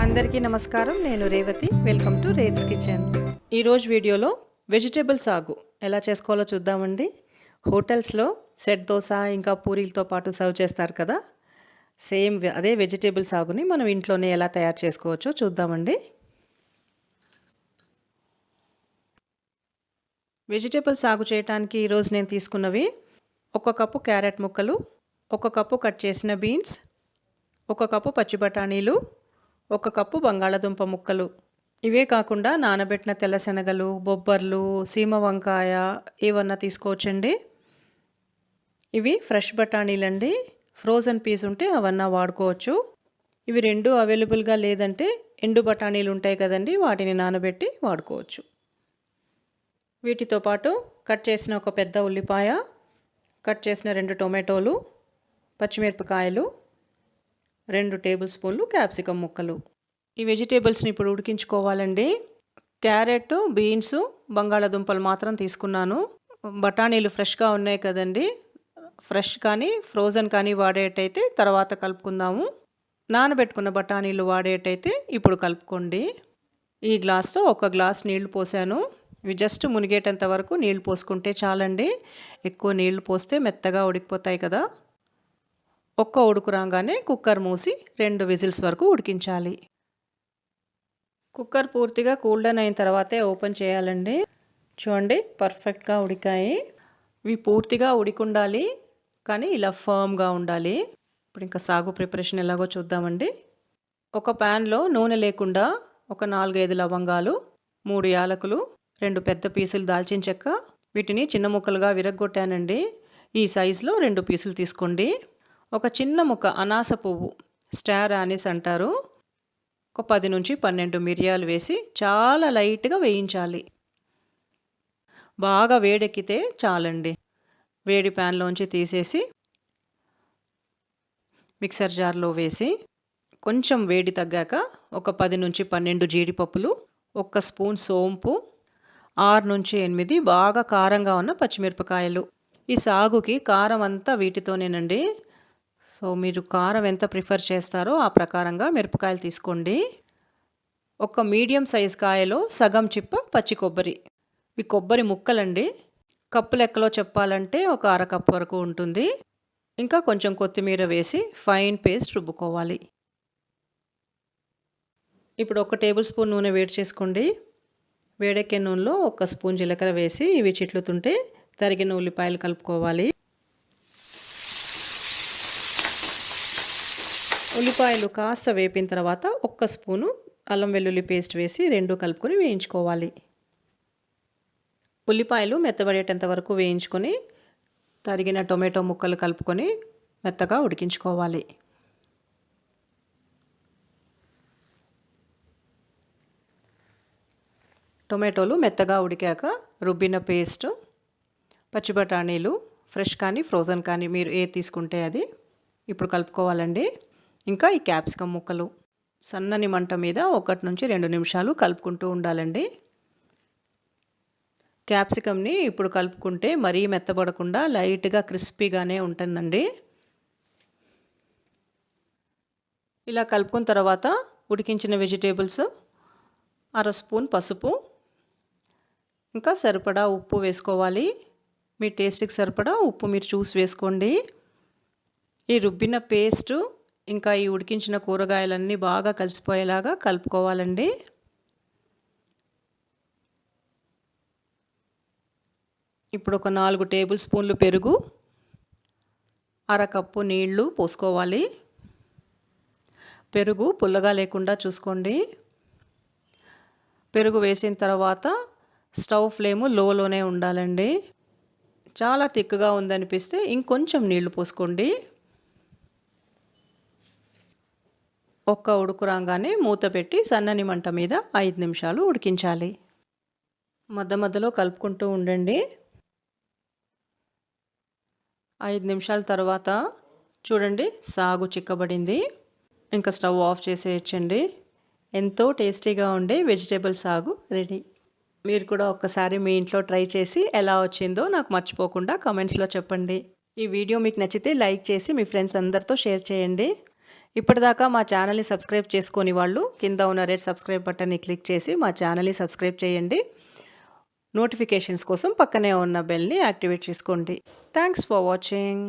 అందరికీ నమస్కారం. నేను Revathi. Welcome to rates kitchen. ఈరోజు వీడియోలో వెజిటేబుల్ సాగు ఎలా చేసుకోవాలో చూద్దామండి. హోటల్స్లో సెట్ దోశ ఇంకా పూరీలతో పాటు సర్వ్ చేస్తారు కదా, సేమ్ అదే వెజిటేబుల్ సాగుని మనం ఇంట్లోనే ఎలా తయారు చేసుకోవచ్చో చూద్దామండి. వెజిటేబుల్ సాగు చేయడానికి ఈరోజు నేను తీసుకున్నవి 1 కప్పు క్యారెట్ ముక్కలు, 1 కప్పు కట్ చేసిన బీన్స్, 1 కప్పు పచ్చి బఠానీలు, 1 కప్పు బంగాళదుంప ముక్కలు. ఇవే కాకుండా నానబెట్టిన తెల్లశనగలు, బొబ్బర్లు, సీమ వంకాయ ఏవన్నా తీసుకోవచ్చండి. ఇవి ఫ్రెష్ బఠానీలండి. ఫ్రోజన్ పీస్ ఉంటే అవన్నా వాడుకోవచ్చు. ఇవి రెండు అవైలబుల్గా లేదంటే ఎండు బఠానీలు ఉంటాయి కదండి, వాటిని నానబెట్టి వాడుకోవచ్చు. వీటితో పాటు కట్ చేసిన ఒక పెద్ద ఉల్లిపాయ, కట్ చేసిన 2 టొమాటోలు, పచ్చిమిరపకాయలు, 2 టేబుల్ స్పూన్లు క్యాప్సికమ్ ముక్కలు. ఈ వెజిటేబుల్స్ని ఇప్పుడు ఉడికించుకోవాలండి. క్యారెట్, బీన్స్, బంగాళాదుంపలు మాత్రం తీసుకున్నాను. బఠానీలు ఫ్రెష్గా ఉన్నాయి కదండి, ఫ్రెష్ కానీ ఫ్రోజన్ కానీ వాడేటైతే తర్వాత కలుపుకుందాము. నానబెట్టుకున్న బఠానీలు వాడేటైతే ఇప్పుడు కలుపుకోండి. ఈ గ్లాస్తో 1 గ్లాస్ నీళ్లు పోసాను. ఇవి జస్ట్ మునిగేటంత వరకు నీళ్లు పోసుకుంటే చాలండి. ఎక్కువ నీళ్లు పోస్తే మెత్తగా ఉడికిపోతాయి కదా. ఒక్క ఉడుకు రాగానే కుక్కర్ మూసి 2 విజిల్స్ వరకు ఉడికించాలి. కుక్కర్ పూర్తిగా కూల్ డౌన్ అయిన తర్వాతే ఓపెన్ చేయాలండి. చూడండి, పర్ఫెక్ట్గా ఉడికాయి. ఇవి పూర్తిగా ఉడికుండాలి, కానీ ఇలా ఫర్మ్గా ఉండాలి. ఇప్పుడు ఇంకా సాగు ప్రిపరేషన్ ఎలాగో చూద్దామండి. ఒక ప్యాన్లో నూనె లేకుండా ఒక 4-5 లవంగాలు, 3 యాలకులు, 2 పెద్ద పీసులు దాల్చిన చెక్క, వీటిని చిన్న ముక్కలుగా విరగ్గొట్టానండి. ఈ సైజులో 2 పీసులు తీసుకోండి. ఒక చిన్న ముక్క అనాస పువ్వు, స్టార్ ఆనిస్ అంటారు, ఒక 10 నుంచి 12 మిరియాలు వేసి చాలా లైట్గా వేయించాలి. బాగా వేడెక్కితే చాలండి. వేడి ప్యాన్లోంచి తీసేసి మిక్సర్ జార్లో వేసి కొంచెం వేడి తగ్గాక ఒక 10 నుంచి 12 జీడిపప్పులు, 1 స్పూన్ సోంపు, 6 నుంచి 8 బాగా కారంగా ఉన్న పచ్చిమిరపకాయలు. ఈ సాగుకి కారం అంతా వీటితోనేనండి. సో మీరు కారం ఎంత ప్రిఫర్ చేస్తారో ఆ ప్రకారంగా మిరపకాయలు తీసుకోండి. ఒక మీడియం సైజ్ కాయలో సగం చిప్ప పచ్చి కొబ్బరి. ఇవి కొబ్బరి ముక్కలండి. కప్పు లెక్కలో చెప్పాలంటే ఒక 1/2 కప్పు వరకు ఉంటుంది. ఇంకా కొంచెం కొత్తిమీర వేసి ఫైన్ పేస్ట్ రుబ్బుకోవాలి. ఇప్పుడు 1 టేబుల్ స్పూన్ నూనె వేడి చేసుకోండి. వేడెక్కే నూనెలో 1 స్పూన్ జీలకర్ర వేసి ఇవి చిట్లుతుంటే తరిగిన ఉల్లిపాయలు కలుపుకోవాలి. ఉల్లిపాయలు కాస్త వేపిన తర్వాత 1 స్పూను అల్లం వెల్లుల్లి పేస్ట్ వేసి 2 కలుపుకొని వేయించుకోవాలి. ఉల్లిపాయలు మెత్తబడేటంత వరకు వేయించుకొని తరిగిన టొమాటో ముక్కలు కలుపుకొని మెత్తగా ఉడికించుకోవాలి. టొమాటోలు మెత్తగా ఉడికాక రుబ్బిన పేస్ట్, పచ్చి బఠానీలు ఫ్రెష్ కానీ ఫ్రోజన్ కానీ మీరు ఏ తీసుకుంటే అది ఇప్పుడు కలుపుకోవాలండి. ఇంకా ఈ క్యాప్సికమ్ ముక్కలు సన్నని మంట మీద 1 నుంచి 2 నిమిషాలు కలుపుకుంటూ ఉండాలండి. క్యాప్సికమ్ని ఇప్పుడు కలుపుకుంటే మరీ మెత్తబడకుండా లైట్గా క్రిస్పీగానే ఉంటుందండి. ఇలా కలుపుకున్న తర్వాత ఉడికించిన వెజిటేబుల్స్, 1/2 స్పూన్ పసుపు, ఇంకా సరిపడా ఉప్పు వేసుకోవాలి. మీ టేస్ట్కి సరిపడా ఉప్పు మీరు చూసి వేసుకోండి. ఈ రుబ్బిన పేస్టు ఇంకా ఈ ఉడికించిన కూరగాయలన్నీ బాగా కలిసిపోయేలాగా కలుపుకోవాలండి. ఇప్పుడు ఒక 4 టేబుల్ స్పూన్లు పెరుగు, 1/2 కప్పు నీళ్లు పోసుకోవాలి. పెరుగు పుల్లగా లేకుండా చూసుకోండి. పెరుగు వేసిన తర్వాత స్టవ్ ఫ్లేము లోలోనే ఉండాలండి. చాలా తిక్కుగా ఉందనిపిస్తే ఇంకొంచెం నీళ్లు పోసుకోండి. 1 ఉడుకు రాగానే మూత పెట్టి సన్నని మంట మీద 5 నిమిషాలు ఉడికించాలి. మధ్యలో కలుపుకుంటూ ఉండండి. 5 నిమిషాల తర్వాత చూడండి, సాగు చిక్కబడింది. ఇంకా స్టవ్ ఆఫ్ చేసేయచ్చండి. ఎంతో టేస్టీగా ఉండే వెజిటేబుల్ సాగు రెడీ. మీరు కూడా ఒక్కసారి మీ ఇంట్లో ట్రై చేసి ఎలా వచ్చిందో నాకు మర్చిపోకుండా కామెంట్స్లో చెప్పండి. ఈ వీడియో మీకు నచ్చితే లైక్ చేసి మీ ఫ్రెండ్స్ అందరితో షేర్ చేయండి. ఇప్పటిదాకా మా ఛానల్ని సబ్స్క్రైబ్ చేసుకోని వాళ్ళు కింద ఉన్న రెడ్ సబ్స్క్రైబ్ బటన్ని క్లిక్ చేసి మా ఛానల్ని సబ్స్క్రైబ్ చేయండి. నోటిఫికేషన్స్ కోసం పక్కనే ఉన్న బెల్ని యాక్టివేట్ చేసుకోండి. Thanks for watching.